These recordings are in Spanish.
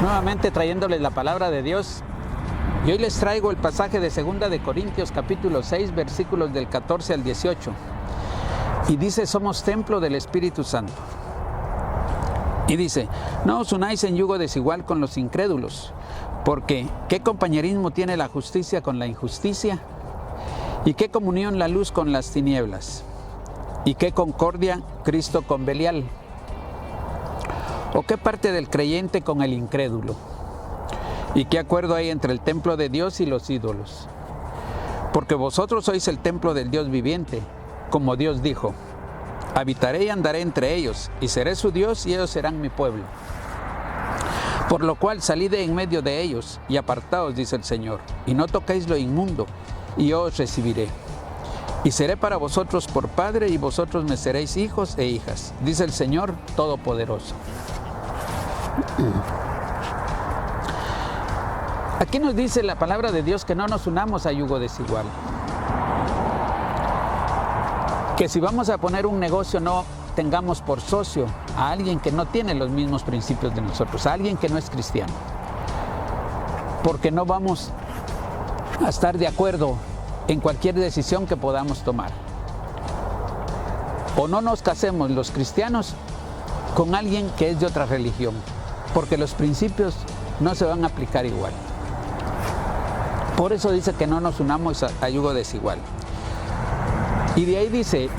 Nuevamente trayéndoles la palabra de Dios. Y hoy les traigo el pasaje de 2 de Corintios capítulo 6 versículos del 14 al 18. Y dice: somos templo del Espíritu Santo. Y dice: no os unáis en yugo desigual con los incrédulos, porque ¿qué compañerismo tiene la justicia con la injusticia? ¿Y qué comunión la luz con las tinieblas? ¿Y qué concordia Cristo con Belial? ¿O qué parte del creyente con el incrédulo? ¿Y qué acuerdo hay entre el templo de Dios y los ídolos? Porque vosotros sois el templo del Dios viviente, como Dios dijo: habitaré y andaré entre ellos, y seré su Dios y ellos serán mi pueblo. Por lo cual salid de en medio de ellos y apartaos, dice el Señor, y no toquéis lo inmundo, y yo os recibiré. Y seré para vosotros por padre, y vosotros me seréis hijos e hijas, dice el Señor Todopoderoso. Aquí nos dice la palabra de Dios que no nos unamos a yugo desigual. Que si vamos a poner un negocio, no tengamos por socio a alguien que no tiene los mismos principios de nosotros, a alguien que no es cristiano. Porque no vamos a estar de acuerdo en cualquier decisión que podamos tomar. O no nos casemos los cristianos con alguien que es de otra religión, porque los principios no se van a aplicar igual. Por eso dice que no nos unamos a yugo desigual. Y de ahí dice: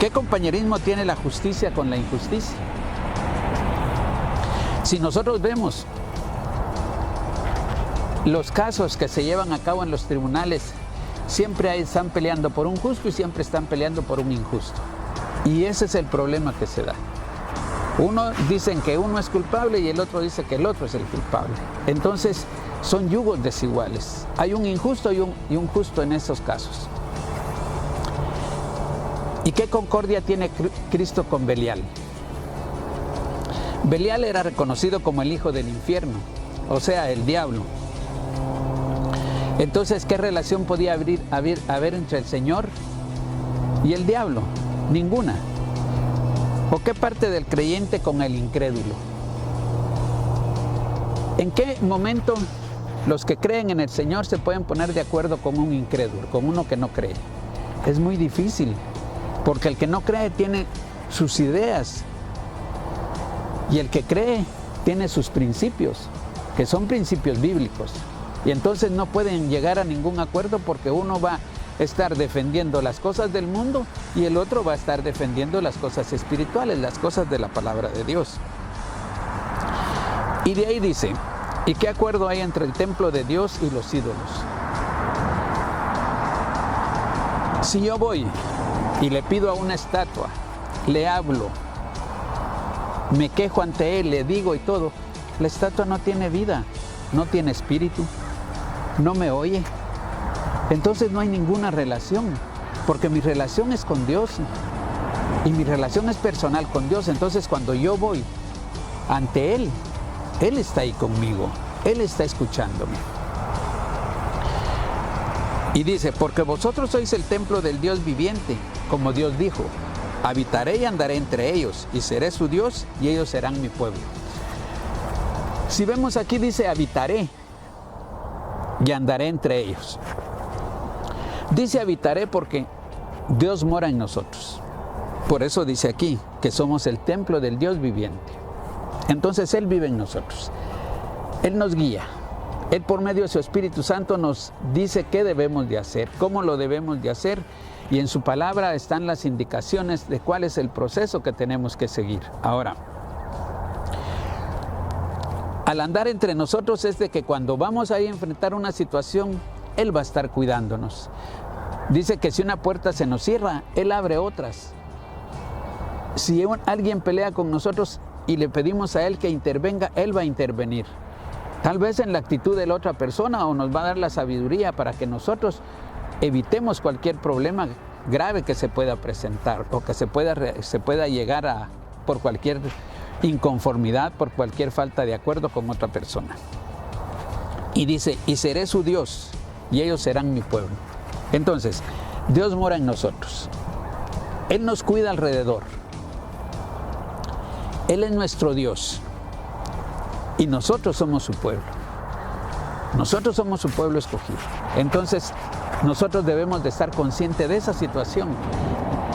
¿qué compañerismo tiene la justicia con la injusticia? Si nosotros vemos los casos que se llevan a cabo en los tribunales, siempre están peleando por un justo y siempre están peleando por un injusto. Y ese es el problema que se da. Uno dicen que uno es culpable y el otro dice que el otro es el culpable. Entonces son yugos desiguales. Hay un injusto y un justo en esos casos. ¿Y qué concordia tiene Cristo con Belial? Belial era reconocido como el hijo del infierno, o sea, el diablo. Entonces, ¿qué relación podía haber entre el Señor y el diablo? Ninguna. ¿O qué parte del creyente con el incrédulo? ¿En qué momento los que creen en el Señor se pueden poner de acuerdo con un incrédulo, con uno que no cree? Es muy difícil, porque el que no cree tiene sus ideas y el que cree tiene sus principios, que son principios bíblicos. Y entonces no pueden llegar a ningún acuerdo, porque uno va a estar defendiendo las cosas del mundo y el otro va a estar defendiendo las cosas espirituales, las cosas de la palabra de Dios. Y de ahí dice: ¿y qué acuerdo hay entre el templo de Dios y los ídolos? Si yo voy y le pido a una estatua, le hablo, me quejo ante él, le digo y todo, la estatua no tiene vida, no tiene espíritu, no me oye. Entonces no hay ninguna relación, porque mi relación es con Dios y mi relación es personal con Dios. Entonces cuando yo voy ante Él, Él está ahí conmigo, Él está escuchándome. Y dice: porque vosotros sois el templo del Dios viviente, como Dios dijo: habitaré y andaré entre ellos, y seré su Dios y ellos serán mi pueblo. Si vemos aquí, dice: habitaré y andaré entre ellos. Dice habitaré porque Dios mora en nosotros. Por eso dice aquí que somos el templo del Dios viviente. Entonces Él vive en nosotros. Él nos guía. Él, por medio de su Espíritu Santo, nos dice qué debemos de hacer, cómo lo debemos de hacer. Y en su palabra están las indicaciones de cuál es el proceso que tenemos que seguir. Ahora, al andar entre nosotros es de que cuando vamos a enfrentar una situación, Él va a estar cuidándonos. Dice que si una puerta se nos cierra, Él abre otras. Si alguien pelea con nosotros y le pedimos a Él que intervenga, Él va a intervenir. Tal vez en la actitud de la otra persona, o nos va a dar la sabiduría para que nosotros evitemos cualquier problema grave que se pueda presentar, o que se pueda llegar a, por cualquier inconformidad, por cualquier falta de acuerdo con otra persona. Y dice: y seré su Dios y ellos serán mi pueblo. Entonces, Dios mora en nosotros. Él nos cuida alrededor. Él es nuestro Dios. Y nosotros somos su pueblo. Nosotros somos su pueblo escogido. Entonces, nosotros debemos de estar conscientes de esa situación,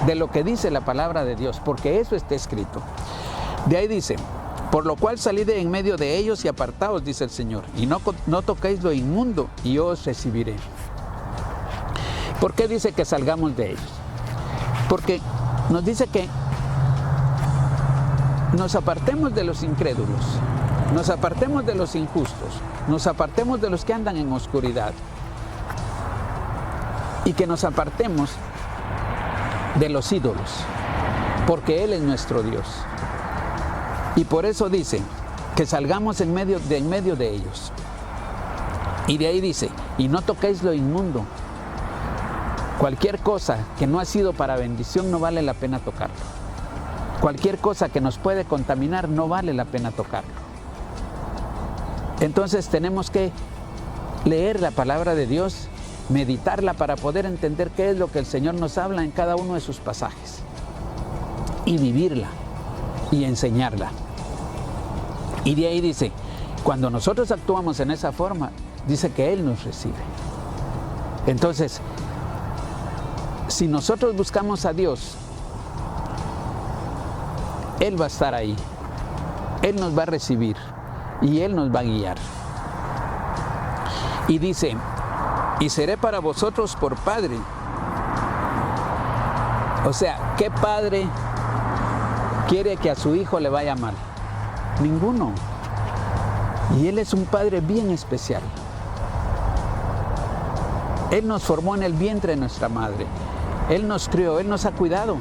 de lo que dice la palabra de Dios, porque eso está escrito. De ahí dice, por lo cual salid de en medio de ellos y apartaos, dice el Señor, y no toquéis lo inmundo, y yo os recibiré. ¿Por qué dice que salgamos de ellos? Porque nos dice que nos apartemos de los incrédulos, nos apartemos de los injustos, nos apartemos de los que andan en oscuridad, y que nos apartemos de los ídolos, porque Él es nuestro Dios. Y por eso dice que salgamos en medio de ellos. Y de ahí dice, y no toquéis lo inmundo. Cualquier cosa que no ha sido para bendición no vale la pena tocarlo. Cualquier cosa que nos puede contaminar no vale la pena tocarlo. Entonces tenemos que leer la palabra de Dios, meditarla para poder entender qué es lo que el Señor nos habla en cada uno de sus pasajes. Y vivirla y enseñarla. Y de ahí dice, cuando nosotros actuamos en esa forma, dice que Él nos recibe. Entonces, si nosotros buscamos a Dios, Él va a estar ahí. Él nos va a recibir y Él nos va a guiar. Y dice, y seré para vosotros por padre. O sea, ¿qué padre quiere que a su hijo le vaya mal? Ninguno. Y Él es un padre bien especial. Él nos formó en el vientre de nuestra madre. Él nos crió, Él nos ha cuidado.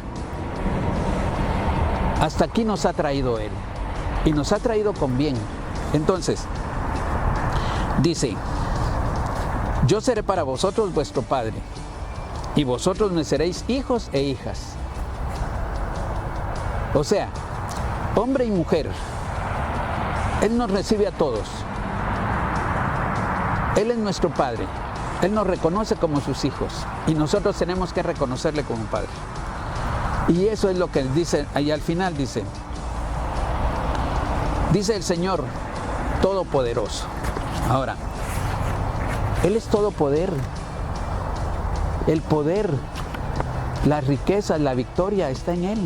Hasta aquí nos ha traído Él. Y nos ha traído con bien. Entonces, dice, yo seré para vosotros vuestro padre, y vosotros me seréis hijos e hijas. O sea, hombre y mujer, Él nos recibe a todos. Él es nuestro Padre. Él nos reconoce como sus hijos y nosotros tenemos que reconocerle como Padre. Y eso es lo que dice ahí al final, dice el Señor Todopoderoso. Ahora, Él es todo poder. El poder, la riqueza, la victoria está en Él.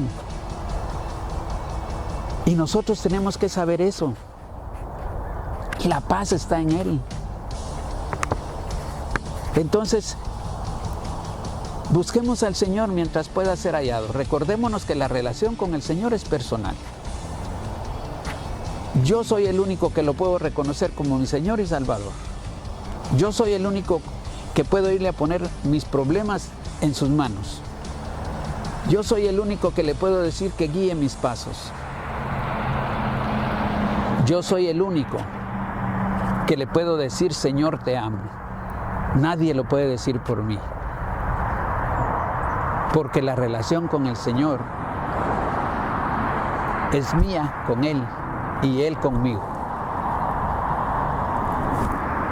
Y nosotros tenemos que saber eso. La paz está en Él. Entonces, busquemos al Señor mientras pueda ser hallado. Recordémonos que la relación con el Señor es personal. Yo soy el único que lo puedo reconocer como mi Señor y Salvador. Yo soy el único que puedo irle a poner mis problemas en sus manos. Yo soy el único que le puedo decir que guíe mis pasos. Yo soy el único que le puedo decir, Señor, te amo. Nadie lo puede decir por mí. Porque la relación con el Señor es mía con Él y Él conmigo.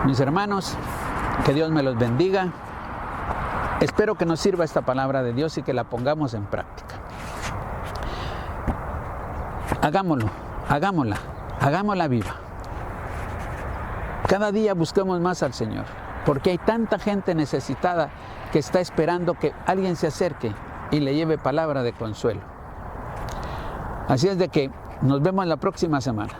Mis hermanos, que Dios me los bendiga. Espero que nos sirva esta palabra de Dios y que la pongamos en práctica. Hagámosla viva. Cada día busquemos más al Señor, porque hay tanta gente necesitada que está esperando que alguien se acerque y le lleve palabra de consuelo. Así es de que nos vemos la próxima semana.